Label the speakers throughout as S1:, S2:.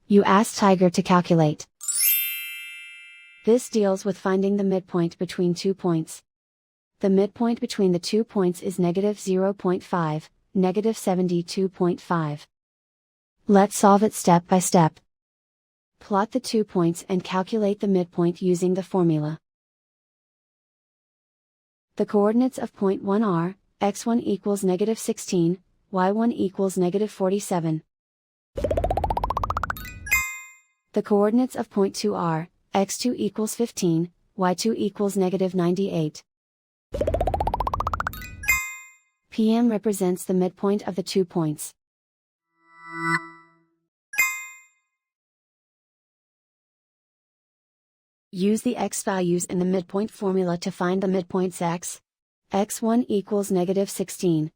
S1: You ask Tiger to calculate. This deals with finding the midpoint between 2 points. The midpoint between the 2 points is negative 0.5, negative 72.5. Let's solve it step by step. Plot the 2 points and calculate the midpoint using the formula. The coordinates of point 1 are, x1 equals negative 16, y1 equals negative 47. The coordinates of point 2 are, x2 equals 15, y2 equals negative 98. PM represents the midpoint of the 2 points. Use the x values in the midpoint formula to find the midpoints x. x1 equals negative 16.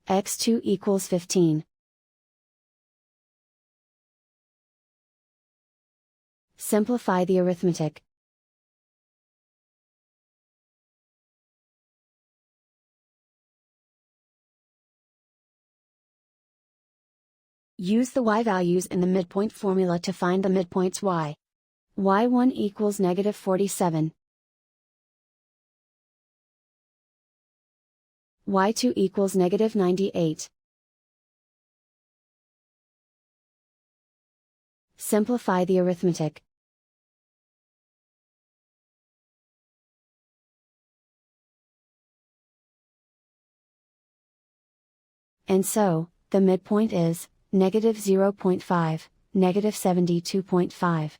S1: x2 equals 15. Simplify the arithmetic. Use the y values in the midpoint formula to find the midpoints y. y1 equals negative 47. y2 equals negative 98. Simplify the arithmetic. And so, the midpoint is negative 0.5, negative 72.5.